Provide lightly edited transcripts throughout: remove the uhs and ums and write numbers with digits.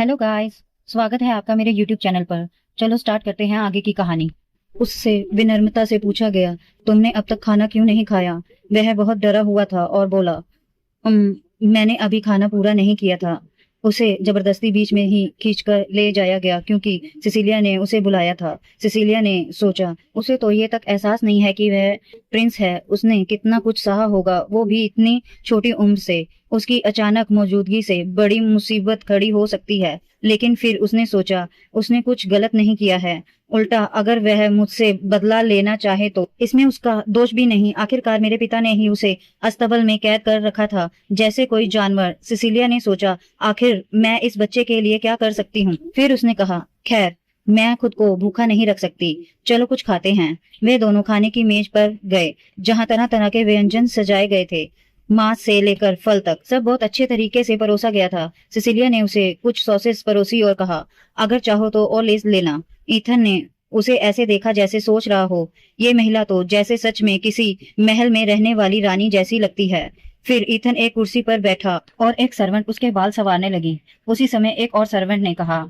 Hello guys. स्वागत है आपका मेरे यूट्यूब चैनल पर। चलो स्टार्ट करते हैं आगे की कहानी। उससे विनम्रता से पूछा गया, तुमने अब तक खाना क्यों नहीं खाया? वह बहुत डरा हुआ था और बोला, मैंने अभी खाना पूरा नहीं किया था। उसे जबरदस्ती बीच में ही खींचकर ले जाया गया क्योंकि सिसिलिया ने उसे बुलाया था। सिसिलिया ने सोचा, उसे तो ये तक एहसास नहीं है कि वह प्रिंस है। उसने कितना कुछ सहा होगा, वो भी इतनी छोटी उम्र से। उसकी अचानक मौजूदगी से बड़ी मुसीबत खड़ी हो सकती है। लेकिन फिर उसने सोचा, उसने कुछ गलत नहीं किया है। उल्टा अगर वह मुझसे बदला लेना चाहे तो इसमें उसका दोष भी नहीं। आखिरकार मेरे पिता ने ही उसे अस्तबल में कैद कर रखा था जैसे कोई जानवर। सिसिलिया ने सोचा, आखिर मैं इस बच्चे के लिए क्या कर सकती हूँ। फिर उसने कहा, खैर, मैं खुद को भूखा नहीं रख सकती, चलो कुछ खाते हैं। वे दोनों खाने की मेज पर गए जहाँ तरह तरह के व्यंजन सजाए गए थे। मांस से लेकर फल तक सब बहुत अच्छे तरीके से परोसा गया था। सिसिलिया ने उसे कुछ सॉसेस परोसी और कहा, अगर चाहो तो और ले लेना। ईथन ने उसे ऐसे देखा जैसे सोच रहा हो, ये महिला तो जैसे सच में किसी महल में रहने वाली रानी जैसी लगती है। फिर ईथन एक कुर्सी पर बैठा और एक सर्वेंट उसके बाल संवारने लगी। उसी समय एक और सर्वेंट ने कहा,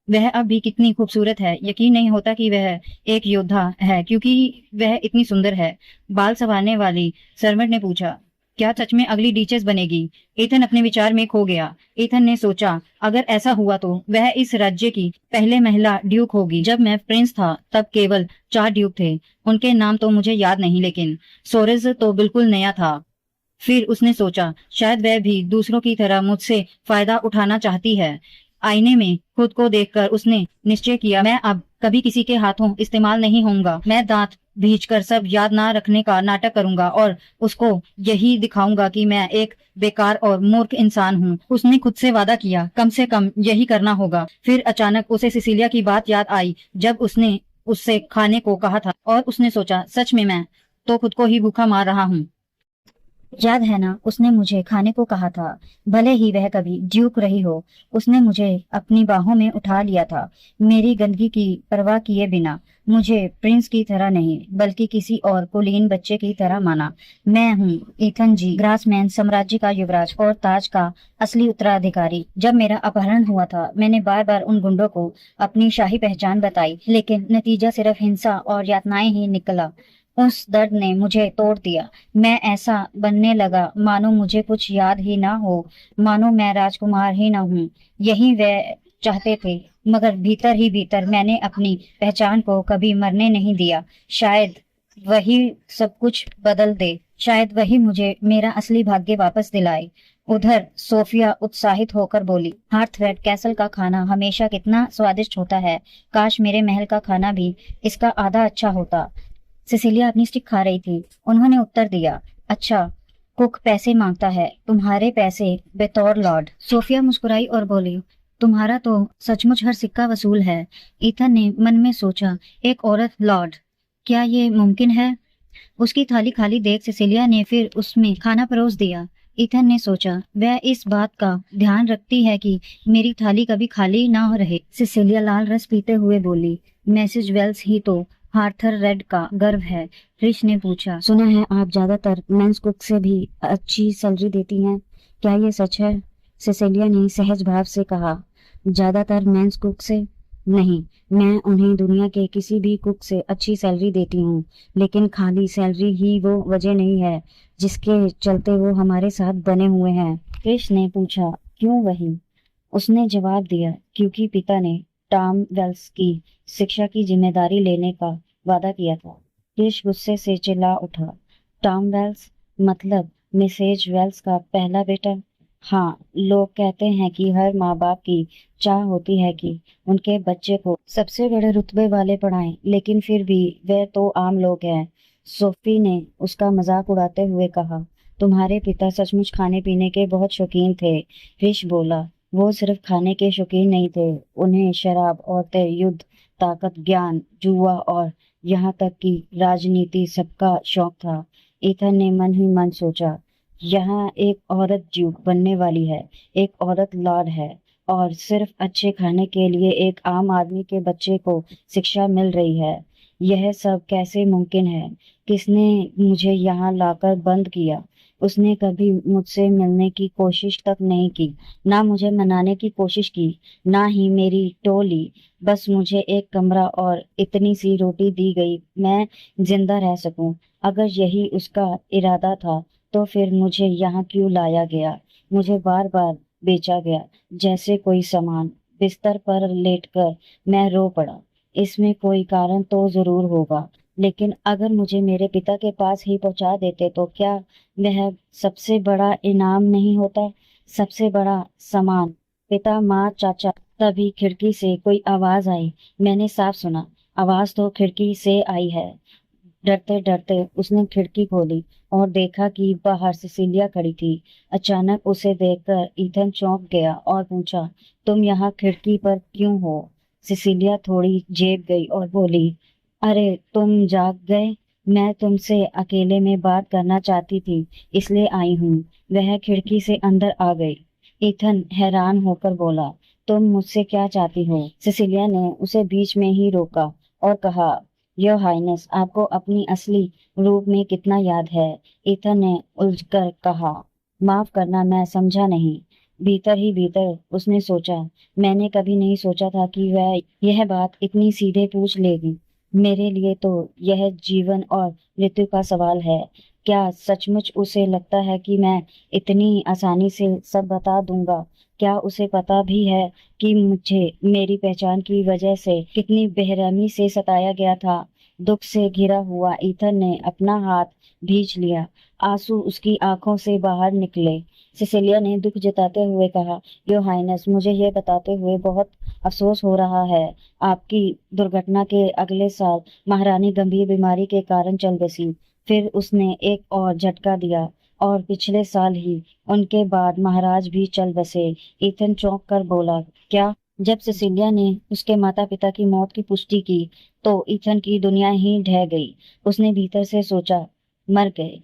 वह अब भी कितनी खूबसूरत है। यकीन नहीं होता कि वह एक योद्धा है क्योंकि वह इतनी सुंदर है। बाल संवारने वाली सर्वेंट ने पूछा, क्या सच में अगली डीचेस बनेगी? ईथन अपने विचार में खो गया। ईथन ने सोचा, अगर ऐसा हुआ तो वह इस राज्य की पहले महिला ड्यूक होगी। जब मैं प्रिंस था तब केवल 4 ड्यूक थे। उनके नाम तो मुझे याद नहीं, लेकिन सोरेज तो बिल्कुल नया था। फिर उसने सोचा, शायद वह भी दूसरों की तरह मुझसे फायदा उठाना चाहती है। आईने में खुद को देखकर उसने निश्चय किया, मैं अब कभी किसी के हाथों इस्तेमाल नहीं होऊंगा। मैं दांत भींचकर सब याद ना रखने का नाटक करूंगा और उसको यही दिखाऊंगा कि मैं एक बेकार और मूर्ख इंसान हूँ। उसने खुद से वादा किया, कम से कम यही करना होगा। फिर अचानक उसे सिसिलिया की बात याद आई जब उसने उससे खाने को कहा था, और उसने सोचा, सच में मैं तो खुद को ही भूखा मार रहा हूँ। याद है ना, उसने मुझे खाने को कहा था, भले ही वह कभी ड्यूक रही हो। उसने मुझे अपनी बाहों में उठा लिया था, मेरी गंदगी की परवाह किए बिना। मुझे प्रिंस की तरह नहीं बल्कि किसी और कुलीन बच्चे की तरह माना। मैं हूँ ईथन जी, ग्रासमैन साम्राज्य का युवराज और ताज का असली उत्तराधिकारी। जब मेरा अपहरण हुआ था मैंने बार बार उन गुंडों को अपनी शाही पहचान बताई, लेकिन नतीजा सिर्फ हिंसा और यातनाएं ही निकला। उस दर्द ने मुझे तोड़ दिया। मैं ऐसा बनने लगा मानो मुझे कुछ याद ही ना हो, मानो मैं राजकुमार ही ना हूँ। यही वे चाहते थे, मगर भीतर ही भीतर मैंने अपनी पहचान को कभी मरने नहीं दिया। शायद वही सब कुछ बदल दे, शायद वही मुझे मेरा असली भाग्य वापस दिलाए। उधर सोफिया उत्साहित होकर बोली, हार्थवेड कैसल का खाना हमेशा कितना स्वादिष्ट होता है। काश मेरे महल का खाना भी इसका आधा अच्छा होता। सिसिलिया अपनी स्टिक खा रही थी। उन्होंने उत्तर दिया, अच्छा, कुक पैसे मांगता है, तुम्हारे पैसे बतौर लॉर्ड। सोफिया मुस्कुराई और बोली, तुम्हारा तो सचमुच हर सिक्का वसूल है। ईथन ने मन में सोचा, एक औरत लॉर्ड, क्या ये मुमकिन है? उसकी थाली खाली देख सिसिलिया ने फिर उसमें खाना परोस दिया। ईथन ने सोचा, वह इस बात का ध्यान रखती है कि मेरी थाली कभी खाली ना रहे। सिसिलिया लाल रस पीते हुए बोली, मैसेज वेल्स ही तो हार्थर रेड का गर्व है। रिश ने पूछा, सुना है आप ज्यादातर मेंस कुक से भी अच्छी सैलरी देती हैं, क्या ये सच है? सिसिलिया ने सहज भाव से कहा, ज्यादातर मेंस कुक से नहीं, मैं उन्हें दुनिया के किसी भी कुक से अच्छी सैलरी देती हूँ, लेकिन खाली सैलरी ही वो वजह नहीं है जिसके चलते वो हमारे साथ बने हुए हैं। क्रिश ने पूछा, क्यों वही? उसने जवाब दिया, क्योंकि पिता ने टॉम वेल्स की शिक्षा की जिम्मेदारी लेने का वादा किया था। क्रिश गुस्से से चिल्ला उठा, टॉम वेल्स मतलब मिसेज वेल्स का पहला बेटा? हाँ, लोग कहते हैं कि हर माँ बाप की चाह होती है कि उनके बच्चे को सबसे बड़े रुतबे वाले पढ़ाएं, लेकिन फिर भी वे तो आम लोग हैं। सोफी ने उसका मजाक उड़ाते हुए कहा, तुम्हारे पिता सचमुच खाने पीने के बहुत शौकीन थे। ऋष बोला, वो सिर्फ खाने के शौकीन नहीं थे, उन्हें शराब, औरतें, युद्ध, ताकत, ज्ञान, जुआ और यहाँ तक कि राजनीति सबका शौक था। ईथन ने मन ही मन सोचा, यहाँ एक औरत ड्यूक बनने वाली है, एक औरत लॉर्ड है, और सिर्फ अच्छे खाने के लिए एक आम आदमी के बच्चे को शिक्षा मिल रही है। यह सब कैसे मुमकिन है? किसने मुझे यहाँ लाकर बंद किया? उसने कभी मुझसे मिलने की कोशिश तक नहीं की, ना मुझे मनाने की कोशिश की, ना ही मेरी टो ली। बस मुझे एक कमरा और इतनी सी रोटी दी गई, मैं जिंदा रह सकूं। अगर यही उसका इरादा था, तो फिर मुझे यहाँ क्यों लाया गया? मुझे बार बार बेचा गया जैसे कोई सामान। बिस्तर पर लेटकर मैं रो पड़ा। इसमें कोई कारण तो जरूर होगा, लेकिन अगर मुझे मेरे पिता के पास ही पहुंचा देते तो क्या वह सबसे बड़ा इनाम नहीं होता? सबसे बड़ा सामान। पिता, माँ, चाचा। तभी खिड़की से कोई आवाज आई। मैंने साफ सुना। आवाज तो खिड़की से आई है। डरते डरते उसने खिड़की खोली और देखा कि बाहर सिसिलिया खड़ी थी। अचानक उसे देखकर ईथन चौंक गया और पूछा, तुम यहाँ खिड़की पर क्यों हो? सिसिलिया थोड़ी जेब गई और बोली, अरे तुम जाग गए। मैं तुमसे अकेले में बात करना चाहती थी, इसलिए आई हूँ। वह खिड़की से अंदर आ गई। ईथन हैरान होकर बोला, तुम मुझसे क्या चाहती हो? सिसिलिया ने उसे बीच में ही रोका और कहा, योर हाइनेस, आपको अपनी असली रूप में कितना याद है? ईथन ने उलझकर कहा, माफ करना, मैं समझा नहीं। भीतर ही भीतर उसने सोचा, मैंने कभी नहीं सोचा था कि वह यह बात इतनी सीधे पूछ लेगी। मेरे लिए तो यह जीवन और मृत्यु का सवाल है। क्या सचमुच उसे लगता है कि मैं इतनी आसानी से सब बता दूंगा? क्या उसे पता भी है कि मुझे मेरी पहचान की वजह से कितनी बेरहमी से सताया गया था? दुख से घिरा हुआ ईथन ने अपना हाथ भींच लिया। आंसू उसकी आंखों से बाहर निकले। सिसिलिया ने दुख जताते हुए कहा, योर हाइनेस, मुझे यह बताते हुए बहुत अफसोस हो रहा है। आपकी दुर्घटना के अगले साल महारानी गंभीर बीमारी के कारण चल बसी। फिर उसने एक और झटका दिया और पिछले साल ही उनके बाद महाराज भी चल बसे। ईथन चौंक कर बोला, क्या? जब सिसिलिया ने उसके माता पिता की मौत की पुष्टि की तो ईथन की दुनिया ही ढह गई। उसने भीतर से सोचा, मर गए।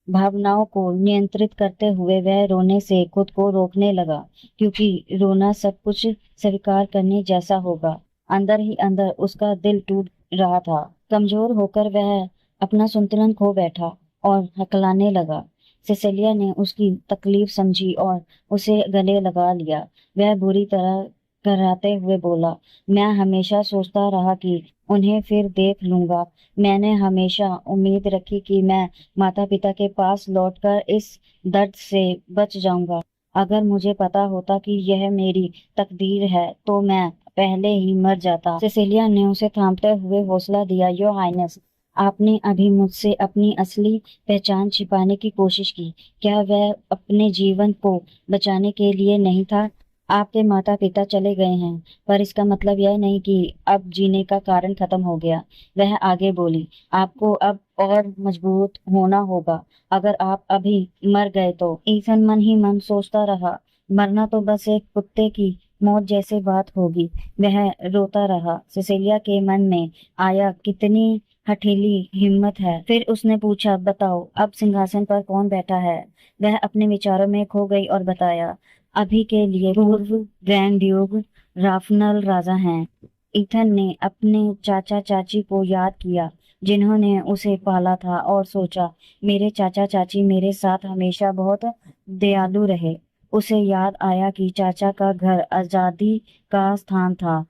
भावनाओं को नियंत्रित करते हुए वह रोने से खुद को रोकने लगा, क्योंकि रोना सब कुछ स्वीकार करने जैसा होगा। अंदर ही अंदर उसका दिल टूट रहा था। कमजोर होकर वह अपना संतुलन खो बैठा और हकलाने लगा। सिसिलिया ने उसकी तकलीफ समझी और उसे गले लगा लिया। वह बुरी तरह कराते हुए बोला, मैं हमेशा सोचता रहा कि उन्हें फिर देख लूंगा। मैंने हमेशा उम्मीद रखी कि मैं माता पिता के पास लौटकर इस दर्द से बच जाऊंगा। अगर मुझे पता होता कि यह मेरी तकदीर है तो मैं पहले ही मर जाता। सिसिलिया ने उसे थामते हुए हौसला दिया, योर हाइनेस, आपने अभी मुझसे अपनी असली पहचान छिपाने की कोशिश की। क्या वह अपने जीवन को बचाने के लिए नहीं था? आपके माता पिता चले गए हैं, पर इसका मतलब यह नहीं कि अब जीने का कारण खत्म हो गया। वह आगे बोली, आपको अब और मजबूत होना होगा। अगर आप अभी मर गए तो? ईथन मन ही मन सोचता रहा, मरना तो बस एक कुत्ते की मौत जैसी बात होगी। वह रोता रहा। सिसिलिया के मन में आया, कितनी हठीली हिम्मत है। फिर उसने पूछा, बताओ अब सिंहासन पर कौन बैठा है? वह अपने विचारों में खो गई और बताया, अभी के लिए पूर्व ग्रैंड ड्यूक राफनल राजा हैं। ईथन ने अपने चाचा चाची को याद किया, जिन्होंने उसे पाला था, और सोचा, मेरे चाचा चाची मेरे साथ हमेशा बहुत दयालु रहे। उसे याद आया कि चाचा का घर आजादी का स्थान था,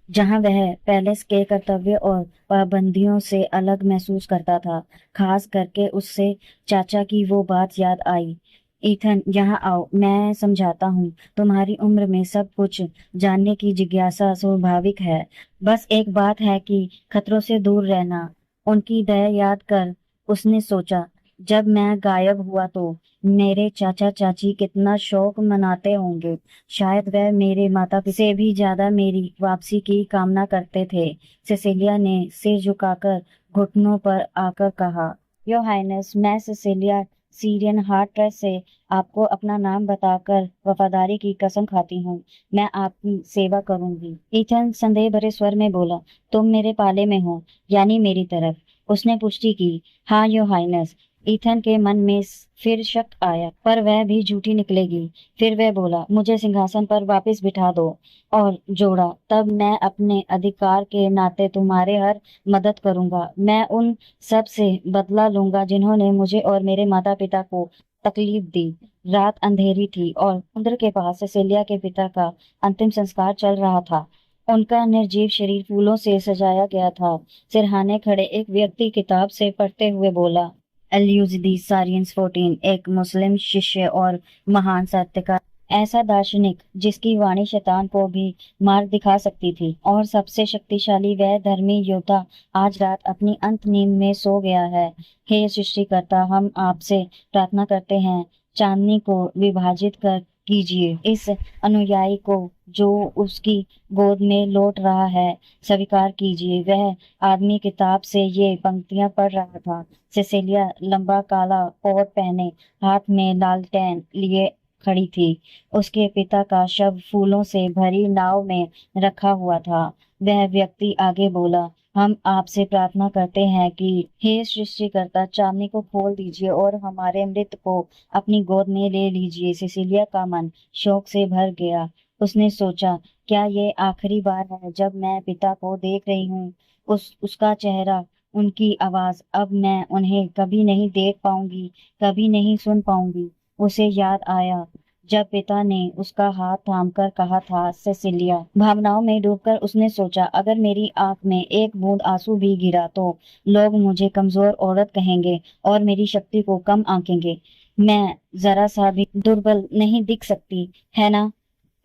जहां वह पैलेस के कर्तव्य और पाबंदियों से अलग महसूस करता था। खास करके उससे चाचा की वो बात याद आई, ईथन यहाँ आओ, मैं समझाता हूँ। तुम्हारी उम्र में सब कुछ जानने की जिज्ञासा स्वाभाविक है। बस एक बात है कि खतरों से दूर रहना। उनकी दया याद कर उसने सोचा, जब मैं गायब हुआ तो मेरे चाचा चाची कितना शौक मनाते होंगे। शायद वह मेरे माता पिता से भी ज्यादा मेरी वापसी की कामना करते थे। सिसिलिया ने सिर झुकाकर घुटनों पर आकर कहा, योर हाइनेस, मैं सिसिलिया सीरियन हार्ट्रेस से आपको अपना नाम बताकर वफादारी की कसम खाती हूँ। मैं आपकी सेवा करूंगी। ईथन संदेह भरे स्वर में बोला, तुम मेरे पाले में हो, यानी मेरी तरफ? उसने पुष्टि की, हाँ योर हाइनेस। ईथन के मन में फिर शक आया, पर वह भी झूठी निकलेगी। फिर वह बोला, मुझे सिंहासन पर वापस बिठा दो। और जोड़ा, तब मैं अपने अधिकार के नाते तुम्हारे हर मदद करूंगा। मैं उन सब से बदला लूंगा जिन्होंने मुझे और मेरे माता पिता को तकलीफ दी। रात अंधेरी थी और समुद्र के पास सेसिलिया के पिता का अंतिम संस्कार चल रहा था। उनका निर्जीव शरीर फूलों से सजाया गया था। सिरहाने खड़े एक व्यक्ति किताब से पढ़ते हुए बोला, एल्यूजिदी सारियंस 14, एक मुस्लिम शिष्य और महान साहित्यकार, ऐसा दार्शनिक जिसकी वाणी शैतान को भी मार्ग दिखा सकती थी, और सबसे शक्तिशाली वह धर्मी योद्धा आज रात अपनी अंत नींद में सो गया है। हे सृष्टिकर्ता, हम आपसे प्रार्थना करते हैं, चांदनी को विभाजित कर कीजिए। इस अनुयायी को जो उसकी गोद में लौट रहा है स्वीकार कीजिए। वह आदमी किताब से ये पंक्तियां पढ़ रहा था। सेसिलिया लंबा काला कोट पहने, हाथ में लालटेन लिए खड़ी थी। उसके पिता का शव फूलों से भरी नाव में रखा हुआ था। वह व्यक्ति आगे बोला, हम आपसे प्रार्थना करते हैं कि हे सृष्टिकर्ता, चांदनी को खोल दीजिए और हमारे मृत को अपनी गोद में ले लीजिए। सिसिलिया का मन शोक से भर गया। उसने सोचा, क्या ये आखिरी बार है जब मैं पिता को देख रही हूँ? उसका चेहरा, उनकी आवाज, अब मैं उन्हें कभी नहीं देख पाऊंगी, कभी नहीं सुन पाऊंगी। उसे याद आया जब पिता ने उसका हाथ थामकर कहा था, सेसिलिया। भावनाओं में डूबकर उसने सोचा, अगर मेरी आंख में एक बूंद आंसू भी गिरा तो लोग मुझे कमजोर औरत कहेंगे और मेरी शक्ति को कम आंकेंगे। मैं जरा सा भी दुर्बल नहीं दिख सकती, है ना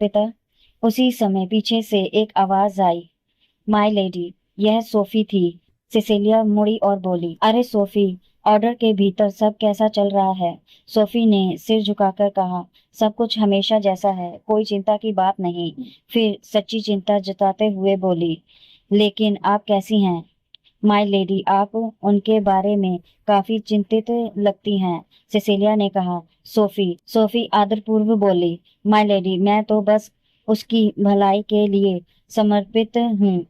पिता? उसी समय पीछे से एक आवाज आई, माय लेडी। यह सोफी थी। सिसिलिया मुड़ी और बोली, अरे सोफी, ऑर्डर के भीतर सब कैसा चल रहा है? सोफी ने सिर झुकाकर कहा, सब कुछ हमेशा जैसा है, कोई चिंता की बात नहीं। फिर सच्ची चिंता जताते हुए बोली, लेकिन आप कैसी हैं माय लेडी? आप उनके बारे में काफी चिंतित लगती हैं। सिसिलिया ने कहा। सोफी आदरपूर्व बोली, माय लेडी, मैं तो बस उसकी भलाई के लिए समर्पित हूँ।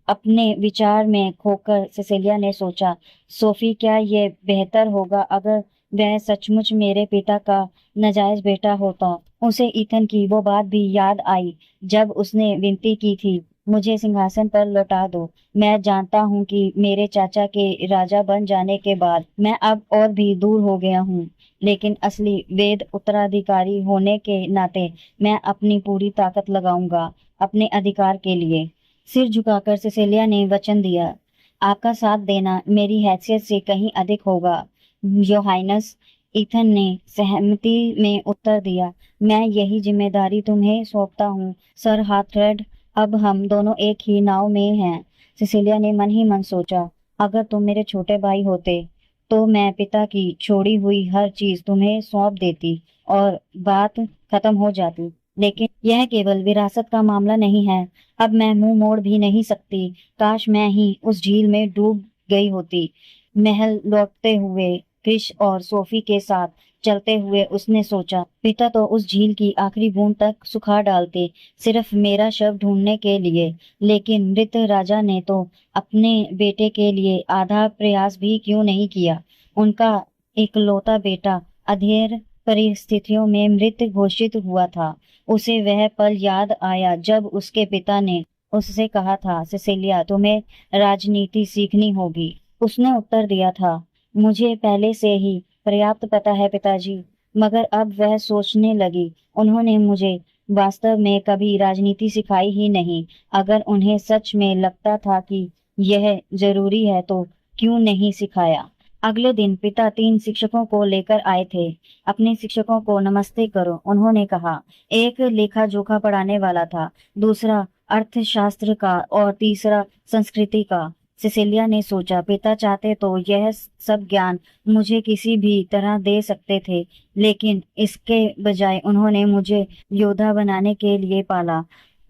अपने विचार में खोकर सिसिलिया ने सोचा, सोफी, क्या ये बेहतर होगा अगर वह सचमुच मेरे पिता का नाजायज बेटा होता? उसे ईथन की वो बात भी याद आई जब उसने विनती की थी, मुझे सिंहासन पर लौटा दो। मैं जानता हूँ कि मेरे चाचा के राजा बन जाने के बाद मैं अब और भी दूर हो गया हूँ, लेकिन असली वेद उत्तराधिकारी होने के नाते मैं अपनी पूरी ताकत लगाऊंगा अपने अधिकार के लिए। सिर झुकाकर सिसिलिया ने वचन दिया, आपका साथ देना मेरी हैसियत से कहीं अधिक होगा योर हाइनेस। ईथन ने सहमति में उत्तर दिया, मैं यही जिम्मेदारी तुम्हें सौंपता हूँ सर हाथरेड। अब हम दोनों एक ही नाव में हैं। सिसिलिया ने मन ही मन सोचा, अगर तुम मेरे छोटे भाई होते तो मैं पिता की छोड़ी हुई हर चीज तुम्हें सौंप देती और बात खत्म हो जाती। लेकिन यह केवल विरासत का मामला नहीं है। अब मैं मुंह मोड़ भी नहीं सकती। काश मैं ही उस झील में डूब गई होती। महल लौटते हुए क्रिश और सोफी के साथ चलते हुए उसने सोचा, पिता तो उस झील की आखिरी बूंद तक सुखा डालते सिर्फ मेरा शव ढूंढने के लिए, लेकिन मृत राजा ने तो अपने बेटे के लिए आधा प्रयास भी क्यों नहीं किया। उनका इकलौता बेटा अधेर परिस्थितियों में मृत घोषित हुआ था। उसे वह पल याद आया जब उसके पिता ने उससे कहा था, सिसिलिया, तुम्हें राजनीति सीखनी होगी। उसने उत्तर दिया था, मुझे पहले से ही पर्याप्त पता है पिताजी। मगर अब वह सोचने लगी, उन्होंने मुझे वास्तव में कभी राजनीति सिखाई ही नहीं। अगर उन्हें सच में लगता था कि यह जरूरी है तो क्यों नहीं सिखाया। अगले दिन पिता 3 शिक्षकों को लेकर आए थे। अपने शिक्षकों को नमस्ते करो, उन्होंने कहा। एक लेखा जोखा पढ़ाने वाला था, दूसरा अर्थशास्त्र का और तीसरा संस्कृति का। सिसिलिया ने सोचा, पिता चाहते तो यह सब ज्ञान मुझे किसी भी तरह दे सकते थे, लेकिन इसके बजाय उन्होंने मुझे योद्धा बनाने के लिए पाला।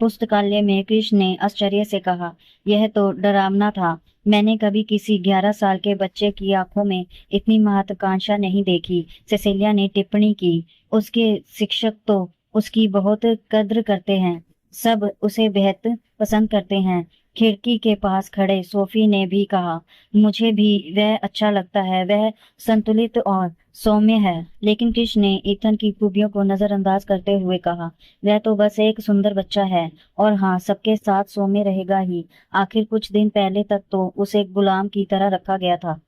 पुस्तकालय में कृष्ण ने आश्चर्य से कहा, यह तो डरावना था। मैंने कभी किसी 11 साल के बच्चे की आंखों में इतनी महत्वाकांक्षा नहीं देखी। सिसिलिया ने टिप्पणी की, उसके शिक्षक तो उसकी बहुत कद्र करते हैं, सब उसे बेहद पसंद करते हैं। खिड़की के पास खड़े सोफी ने भी कहा, मुझे भी वह अच्छा लगता है, वह संतुलित और सौम्य है। लेकिन कृष्ण ने ईथन की खूबियों को नजरअंदाज करते हुए कहा, वह तो बस एक सुंदर बच्चा है, और हाँ, सबके साथ सौम्य रहेगा ही। आखिर कुछ दिन पहले तक तो उसे गुलाम की तरह रखा गया था।